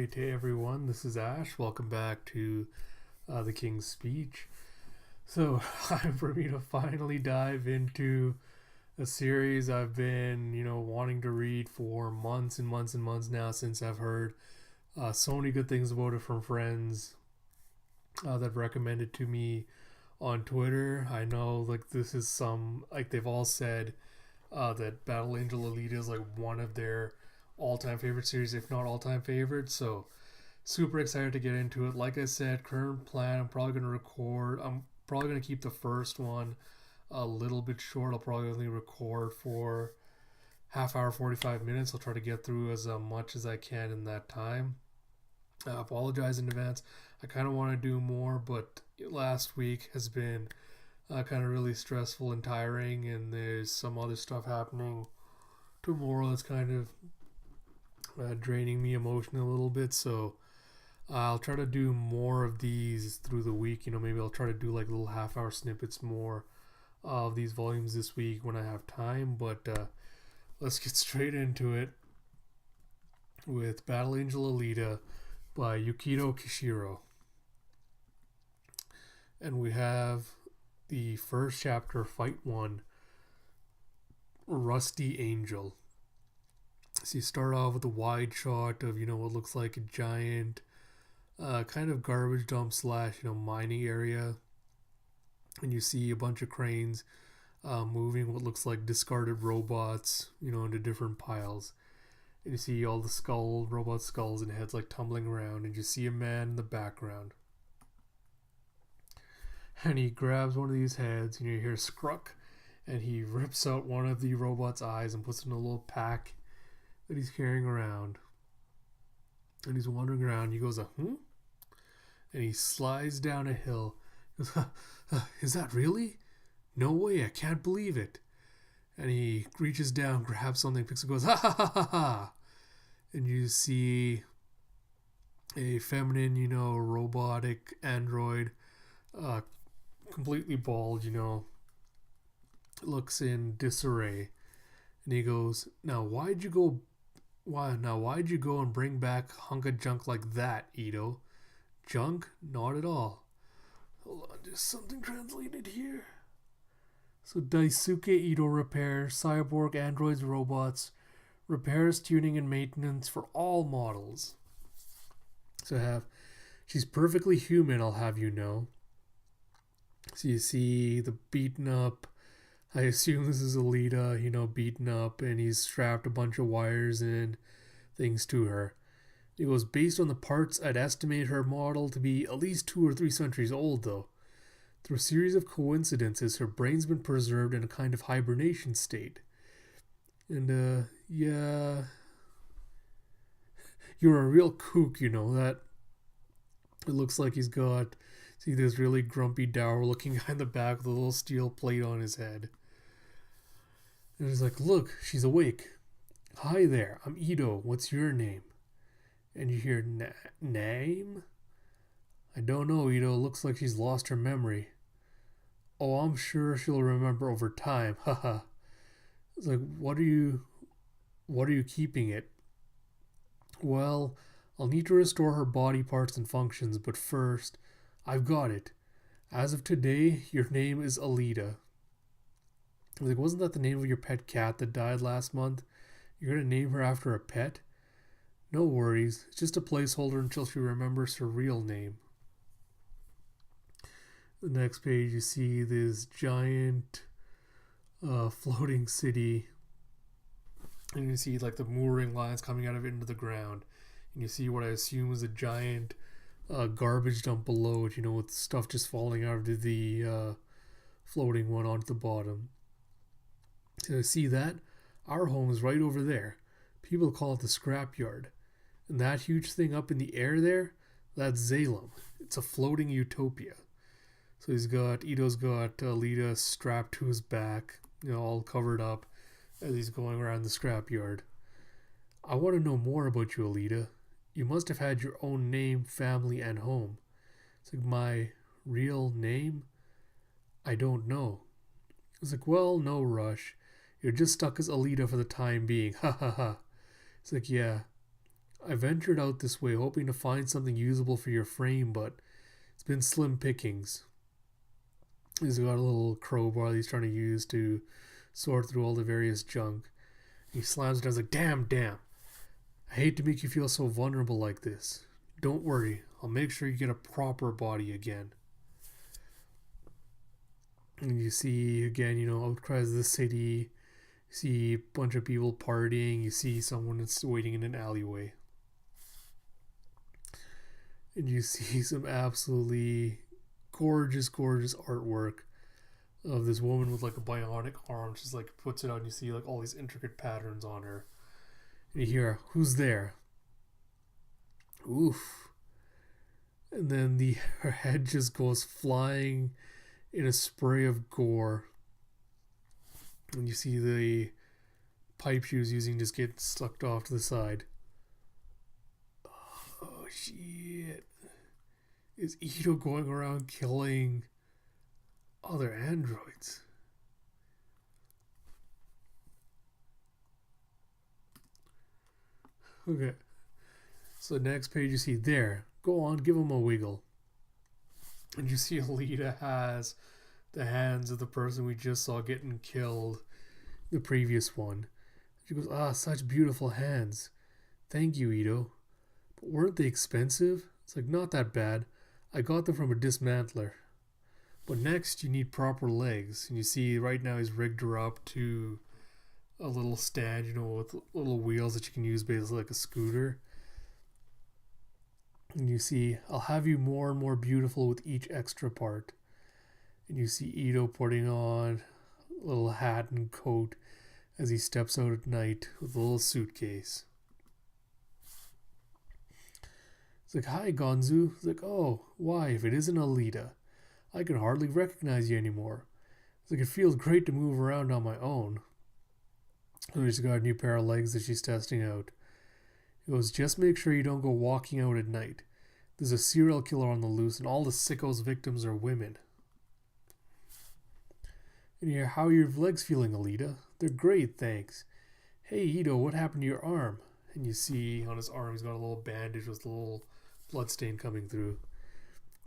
Alright, hey everyone, this is Ash. Welcome back to The King's Speech. So, time for me to finally dive into a series I've been, wanting to read for months and months and months now since I've heard so many good things about it from friends that recommended to me on Twitter. I know, this is they've all said that Battle Angel Alita is one of their all-time favorite series, if not all-time favorite. So super excited to get into it. Like I said, current plan, I'm probably going to keep the first one a little bit short. I'll probably only record for half hour, 45 minutes. I'll try to get through as much as I can in that time. I apologize in advance. I kind of want to do more, but last week has been kind of really stressful and tiring, and there's some other stuff happening tomorrow that's kind of draining me emotionally a little bit. So I'll try to do more of these through the week. Maybe I'll try to do little half-hour snippets more of these volumes this week when I have time. But let's get straight into it with Battle Angel Alita by Yukito Kishiro. And we have the first chapter, Fight 1, Rusty Angel. So you start off with a wide shot of, what looks like a giant kind of garbage dump / mining area. And you see a bunch of cranes moving what looks like discarded robots, into different piles. And you see all the robot skulls and heads tumbling around. And you see a man in the background. And he grabs one of these heads, and you hear Scruck. And he rips out one of the robot's eyes and puts it in a little pack that he's carrying around. And he's wandering around. He goes, And he slides down a hill. He goes, is that really? No way, I can't believe it. And he reaches down, grabs something, picks it, goes, ha ha ha ha ha. And you see a feminine, robotic android, completely bald, looks in disarray. And he goes, why'd you go and bring back a hunk of junk like that, Ito? Junk? Not at all. Hold on, just something translated here. So Daisuke Ito repairs cyborg androids, robots, repairs, tuning, and maintenance for all models. So she's perfectly human, I'll have you know. So you see the beaten up, I assume this is Alita, beaten up, and he's strapped a bunch of wires and things to her. He goes, based on the parts, I'd estimate her model to be at least 2 or 3 centuries old, though. Through a series of coincidences, her brain's been preserved in a kind of hibernation state. And, yeah, you're a real kook, that. It looks like he's got, see this really grumpy, dour-looking guy in the back with a little steel plate on his head. And he's like, look, she's awake. Hi there, I'm Ito. What's your name? And you hear, name? I don't know, Ito. Looks like she's lost her memory. Oh, I'm sure she'll remember over time. Haha. It's like, what are you keeping it? Well, I'll need to restore her body parts and functions, but first, I've got it. As of today, your name is Alita. I was like, wasn't that the name of your pet cat that died last month? You're going to name her after a pet? No worries. It's just a placeholder until she remembers her real name. The next page, you see this giant floating city. And you see the mooring lines coming out of it into the ground. And you see what I assume is a giant garbage dump below it, with stuff just falling out of the floating one onto the bottom. So see that? Our home is right over there. People call it the scrapyard. And that huge thing up in the air there, that's Zalem. It's a floating utopia. So Ito's got Alita strapped to his back, all covered up as he's going around the scrapyard. I want to know more about you, Alita. You must have had your own name, family, and home. It's like, my real name? I don't know. It's like, well, no rush. You're just stuck as Alita for the time being. Ha ha ha. It's like, yeah. I ventured out this way hoping to find something usable for your frame, but it's been slim pickings. He's got a little crowbar that he's trying to use to sort through all the various junk. He slams it down. He's like, damn. I hate to make you feel so vulnerable like this. Don't worry. I'll make sure you get a proper body again. And you see, again, outcries of the city. You see a bunch of people partying. You see someone that's waiting in an alleyway. And you see some absolutely gorgeous artwork of this woman with like a bionic arm. She's like puts it on. You see like all these intricate patterns on her. And you hear, who's there? Oof. And then her head just goes flying in a spray of gore. And you see the pipe she was using just get sucked off to the side. Oh, shit. Is Ito going around killing other androids? Okay. So next page you see there. Go on, give him a wiggle. And you see Alita has the hands of the person we just saw getting killed, the previous one. She goes, such beautiful hands. Thank you, Ito. But weren't they expensive? It's like, not that bad. I got them from a dismantler. But next, you need proper legs. And you see right now he's rigged her up to a little stand, with little wheels that you can use basically like a scooter. And you see, I'll have you more and more beautiful with each extra part. And you see Ito putting on a little hat and coat as he steps out at night with a little suitcase. It's like, hi, Gonzu. It's like, oh, why, if it isn't Alita? I can hardly recognize you anymore. It's like, it feels great to move around on my own. So she's got a new pair of legs that she's testing out. He goes, just make sure you don't go walking out at night. There's a serial killer on the loose and all the sicko's victims are women. And you, how are your legs feeling, Alita? They're great, thanks. Hey, Ito, what happened to your arm? And you see on his arm he's got a little bandage with a little bloodstain coming through.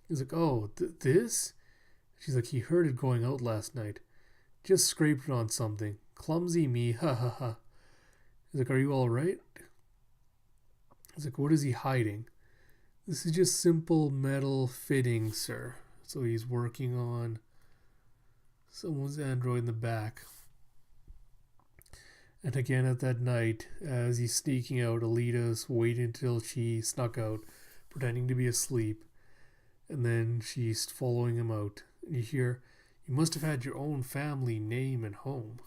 He's like, oh, this? She's like, he heard it going out last night. Just scraped it on something. Clumsy me, ha ha ha. He's like, are you alright? He's like, what is he hiding? This is just simple metal fitting, sir. So he's working on someone's android in the back. And again at that night, as he's sneaking out, Alita's waiting until she snuck out, pretending to be asleep. And then she's following him out. And you hear, you must have had your own family name and home.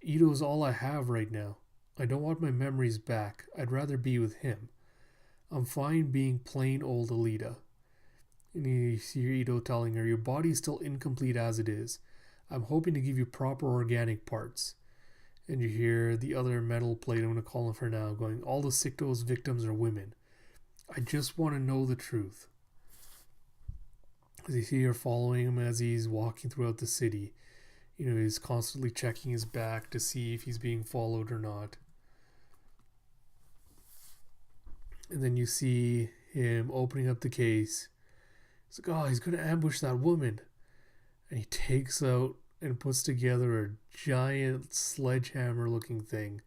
Ito's all I have right now. I don't want my memories back. I'd rather be with him. I'm fine being plain old Alita. And you see Ito telling her, your body's still incomplete as it is. I'm hoping to give you proper organic parts. And you hear the other metal plate, I'm going to call him for now, going, all the Sicto's victims are women. I just want to know the truth. As you see her following him as he's walking throughout the city. He's constantly checking his back to see if he's being followed or not. And then you see him opening up the case. He's like, oh, he's going to ambush that woman. And he takes out and puts together a giant sledgehammer looking thing.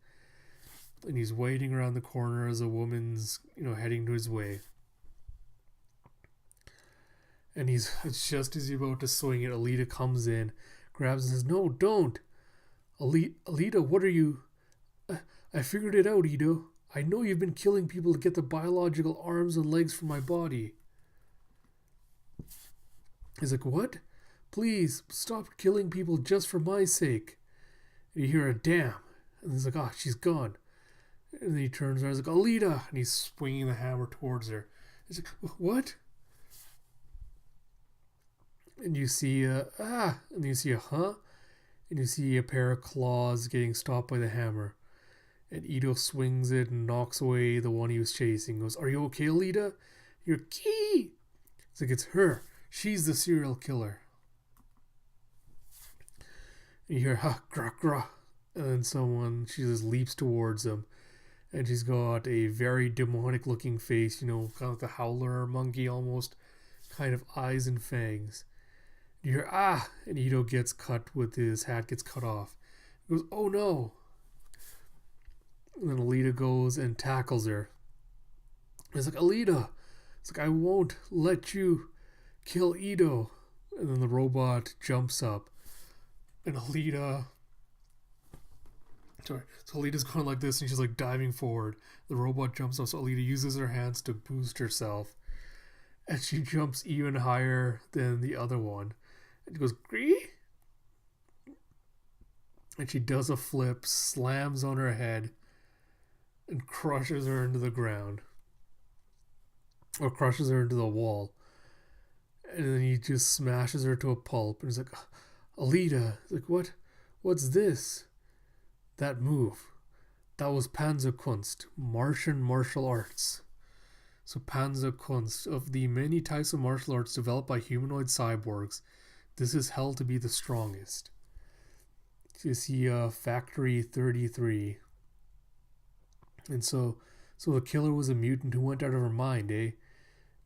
And he's waiting around the corner as a woman's, heading to his way. And it's just as he's about to swing it, Alita comes in, grabs and says, no, don't. Alita, what are you? I figured it out, Ito. I know you've been killing people to get the biological arms and legs from my body. He's like, what? Please, stop killing people just for my sake. And you hear a damn. And he's like, she's gone. And then he turns around and he's like, Alita. And he's swinging the hammer towards her. He's like, what? And you see and then you see and you see a pair of claws getting stopped by the hammer. And Ito swings it and knocks away the one he was chasing. Goes, are you okay, Alita? You're key. It's like, it's her. She's the serial killer. And you hear, grah, grah. And then she just leaps towards him. And she's got a very demonic looking face, kind of like a howler monkey almost, kind of eyes and fangs. You hear, ah! And Ito gets cut with his hat, gets cut off. He goes, oh no! And then Alita goes and tackles her. It's like, Alita! It's like, I won't let you kill Ito. And then the robot jumps up. And Alita... Sorry. So Alita's going like this and she's like diving forward. The robot jumps up, so Alita uses her hands to boost herself. And she jumps even higher than the other one. And she goes, Gree? And she does a flip, slams on her head, and crushes her into the ground. Or crushes her into the wall. And then he just smashes her to a pulp. And he's like, Alita. He's like, what? What's this? That move. That was Panzerkunst, Martian martial arts. So Panzerkunst, of the many types of martial arts developed by humanoid cyborgs, this is held to be the strongest. So you see Factory 33. And so the killer was a mutant who went out of her mind, eh?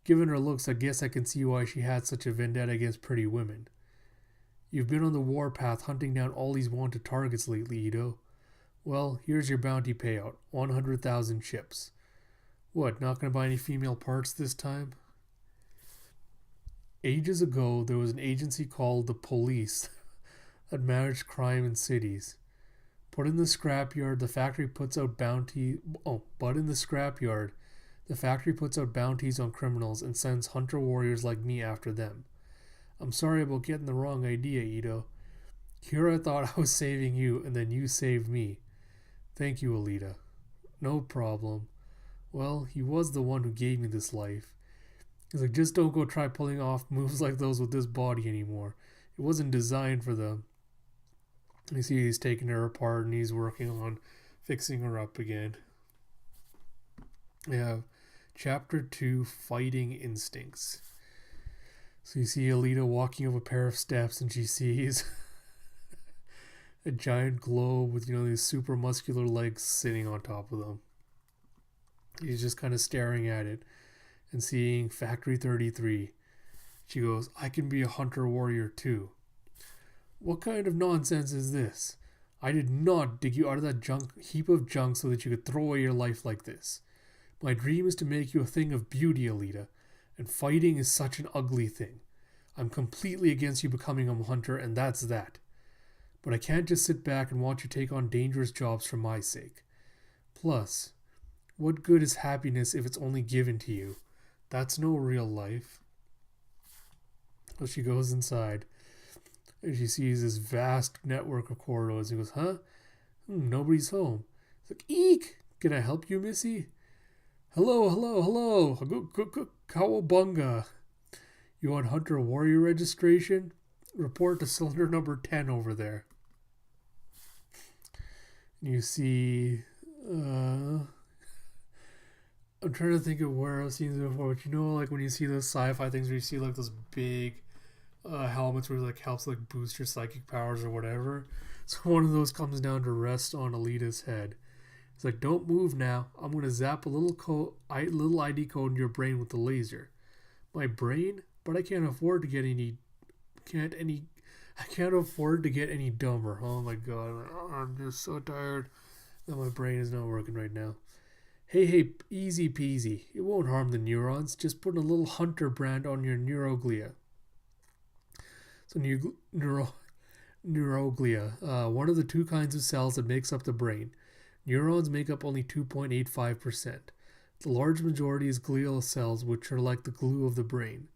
Given her looks, I guess I can see why she had such a vendetta against pretty women. You've been on the warpath hunting down all these wanted targets lately, Ito. Well, here's your bounty payout, 100,000 chips. What, not going to buy any female parts this time? Ages ago, there was an agency called the Police that managed crime in cities. But in the scrapyard, the factory puts out bounties on criminals and sends hunter warriors like me after them. I'm sorry about getting the wrong idea, Ito. Here I thought I was saving you, and then you saved me. Thank you, Alita. No problem. Well, he was the one who gave me this life. He's like, just don't go try pulling off moves like those with this body anymore. It wasn't designed for them. You see he's taking her apart and he's working on fixing her up again. We have Chapter 2, Fighting Instincts. So you see Alita walking up a pair of steps and she sees a giant globe with, these super muscular legs sitting on top of them. He's just kind of staring at it and seeing Factory 33. She goes, I can be a hunter warrior too. What kind of nonsense is this? I did not dig you out of that heap of junk so that you could throw away your life like this. My dream is to make you a thing of beauty, Alita, and fighting is such an ugly thing. I'm completely against you becoming a hunter, and that's that. But I can't just sit back and watch you take on dangerous jobs for my sake. Plus, what good is happiness if it's only given to you? That's no real life. So she goes inside, and she sees this vast network of corridors. He goes, huh? Nobody's home. He's like, eek! Can I help you, Missy? Hello. Cowabunga. You want Hunter Warrior registration? Report to cylinder number 10 over there. You see... I'm trying to think of where I've seen this before, but like when you see those sci-fi things where you see like those big helmets where it like helps like boost your psychic powers or whatever. So one of those comes down to rest on Alita's head. It's like, don't move now. I'm going to zap a little ID code in your brain with the laser. My brain? But I can't afford to get any dumber. Oh my god, I'm just so tired that my brain is not working right now. Hey, easy peasy. It won't harm the neurons. Just put a little hunter brand on your neuroglia. So neuroglia, one of the two kinds of cells that makes up the brain. Neurons make up only 2.85%. The large majority is glial cells, which are like the glue of the brain.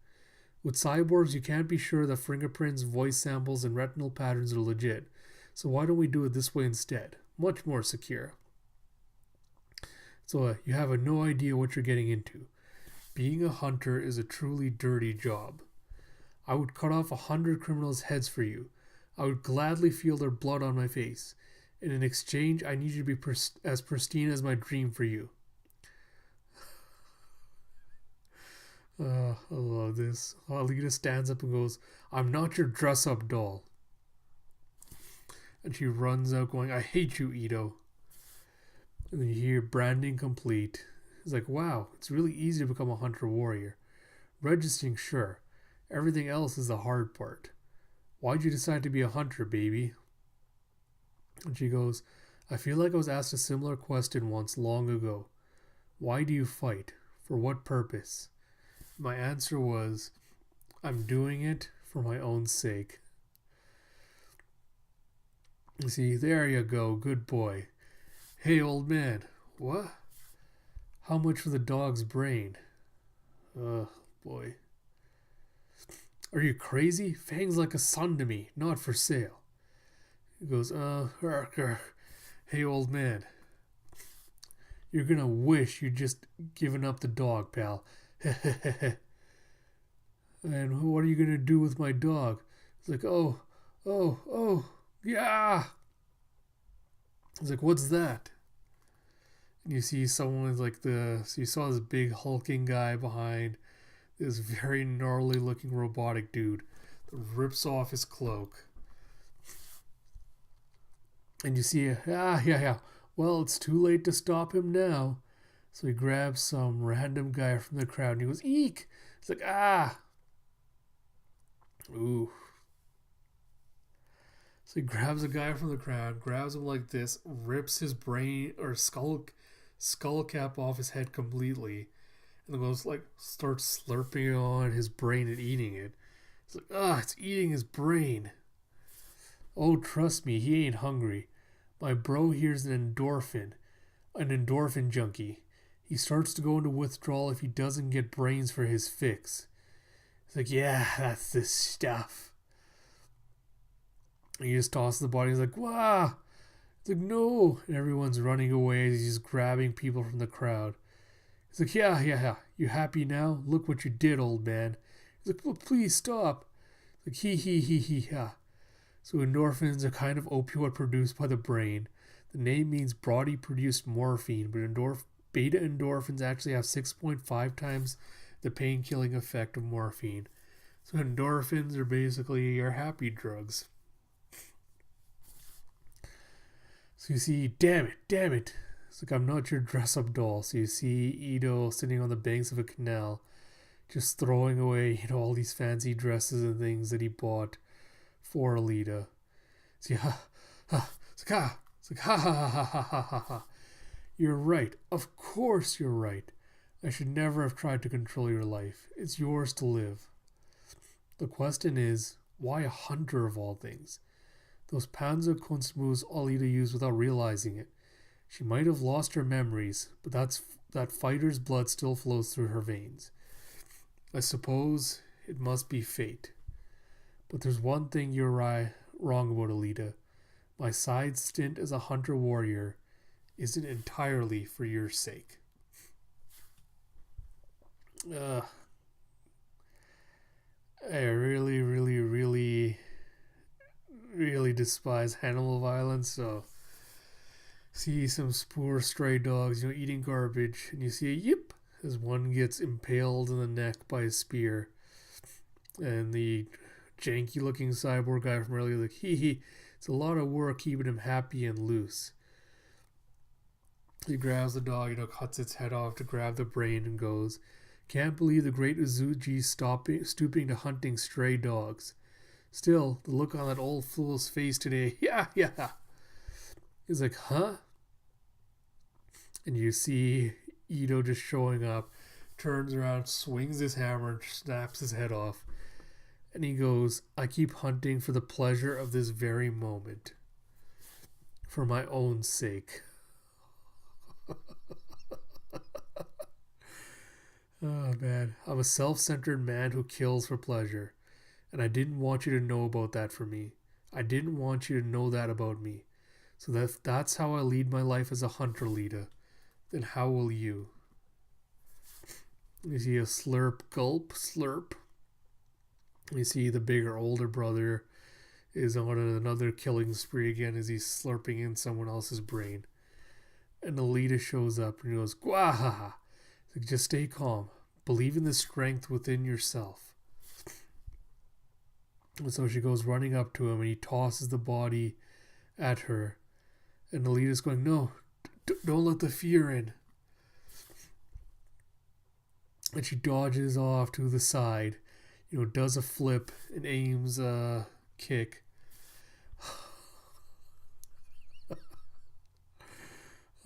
With cyborgs, you can't be sure that fingerprints, voice samples, and retinal patterns are legit. So why don't we do it this way instead? Much more secure. So you have no idea what you're getting into. Being a hunter is a truly dirty job. I would cut off 100 criminals' heads for you. I would gladly feel their blood on my face. And in exchange, I need you to be as pristine as my dream for you. I love this. Alita stands up and goes, I'm not your dress-up doll. And she runs out going, I hate you, Ito. And then you hear branding complete. He's like, wow, it's really easy to become a hunter warrior. Registering, sure. Everything else is the hard part. Why'd you decide to be a hunter, baby? And she goes, I feel like I was asked a similar question once long ago. Why do you fight? For what purpose? My answer was, I'm doing it for my own sake. You see, there you go, good boy. Hey, old man. What? How much for the dog's brain? Boy. Are you crazy? Fang's like a son to me, not for sale. He goes, hey, old man. You're gonna wish you'd just given up the dog, pal. And what are you gonna do with my dog? It's like, oh, yeah. He's like, what's that? And you see someone so you saw this big hulking guy behind this very gnarly looking robotic dude that rips off his cloak. And you see, yeah. Well, it's too late to stop him now. So he grabs some random guy from the crowd and he goes, eek! It's like, Ooh. So he grabs a guy from the crowd, grabs him like this, rips his brain or skull cap off his head completely, and then goes starts slurping on his brain and eating it. It's like, it's eating his brain. Oh, trust me, he ain't hungry. My bro here's an endorphin junkie. He starts to go into withdrawal if he doesn't get brains for his fix. It's like, yeah, that's the stuff. And he just tosses the body. He's like, wow. It's like, no. And everyone's running away as he's grabbing people from the crowd. He's like, yeah. You happy now? Look what you did, old man. He's like, well, please stop. It's like, he. So endorphins are kind of opioid produced by the brain. The name means body-produced morphine, but beta endorphins actually have 6.5 times the pain-killing effect of morphine. So endorphins are basically your happy drugs. So you see, damn it. It's like, I'm not your dress-up doll. So you see Ito sitting on the banks of a canal, just throwing away, all these fancy dresses and things that he bought for Alita. See, it's like, ha. You're right. Of course you're right. I should never have tried to control your life. It's yours to live. The question is, why a hunter of all things? Those Panzerkunstmoves Alita used without realizing it. She might have lost her memories, but that fighter's blood still flows through her veins. I suppose it must be fate. But there's one thing you're wrong about, Alita. My side stint as a hunter-warrior isn't entirely for your sake. I really despise animal violence, so see some poor stray dogs, eating garbage, and you see a yip as one gets impaled in the neck by a spear. And the janky looking cyborg guy from earlier, like, it's a lot of work keeping him happy and loose. He grabs the dog, cuts its head off to grab the brain and goes, can't believe the great Uzuji stooping to hunting stray dogs. Still, the look on that old fool's face today, yeah. He's like, huh? And you see Ito just showing up, turns around, swings his hammer, and snaps his head off. And he goes, I keep hunting for the pleasure of this very moment. For my own sake. Oh, man. I'm a self-centered man who kills for pleasure. And I didn't want you to know about that for me. I didn't want you to know that about me. So that's how I lead my life as a hunter, Lita. Then how will you? You see a slurp, gulp, slurp. You see the bigger, older brother is on another killing spree again as he's slurping in someone else's brain. And Alita shows up and he goes, Gwahaha! Like, just stay calm. Believe in the strength within yourself. And so she goes running up to him and he tosses the body at her. And Alita's going, no, Don't let the fear in. And she dodges off to the side, does a flip and aims a kick.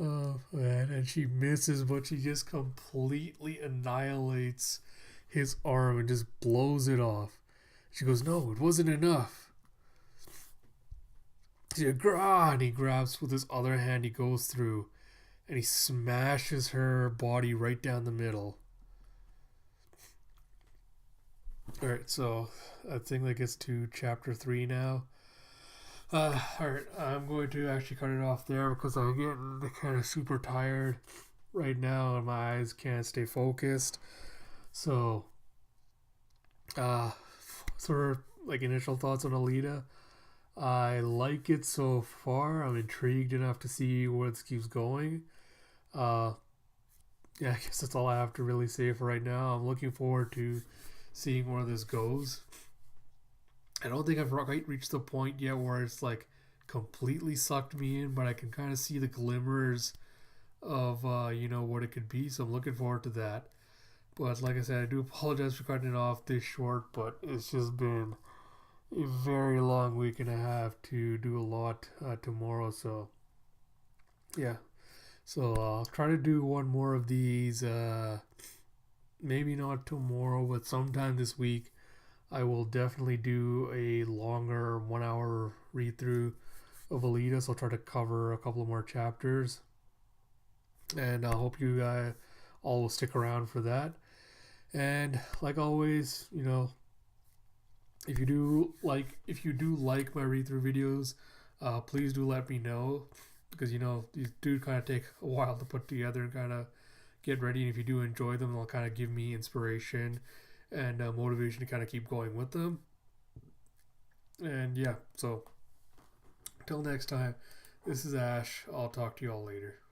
Oh man, and she misses, but she just completely annihilates his arm and just blows it off. She goes, "No, it wasn't enough." And he grabs with his other hand, he goes through and he smashes her body right down the middle. Alright, so I think that gets to chapter 3 now. Alright, I'm going to actually cut it off there because I'm getting kind of super tired right now and my eyes can't stay focused. So, sort of like initial thoughts on Alita. I like it so far. I'm intrigued enough to see where this keeps going. Yeah, I guess that's all I have to really say for right now. I'm looking forward to seeing where this goes. I don't think I've quite reached the point yet where it's like completely sucked me in, but I can kind of see the glimmers of what it could be. So I'm looking forward to that. But like I said, I do apologize for cutting it off this short, but it's just been a very long week and a half to do a lot tomorrow. So yeah, so I'll try to do one more of these. Maybe not tomorrow, but sometime this week. I will definitely do a longer 1 hour read through of Alita. So I'll try to cover a couple of more chapters, and I hope you guys all will stick around for that. And like always, if you do like my read through videos, please do let me know, because these do kind of take a while to put together and kind of get ready. And if you do enjoy them, they'll kind of give me inspiration and motivation to kind of keep going with them. And yeah, so until next time, this is Ash. I'll talk to you all later.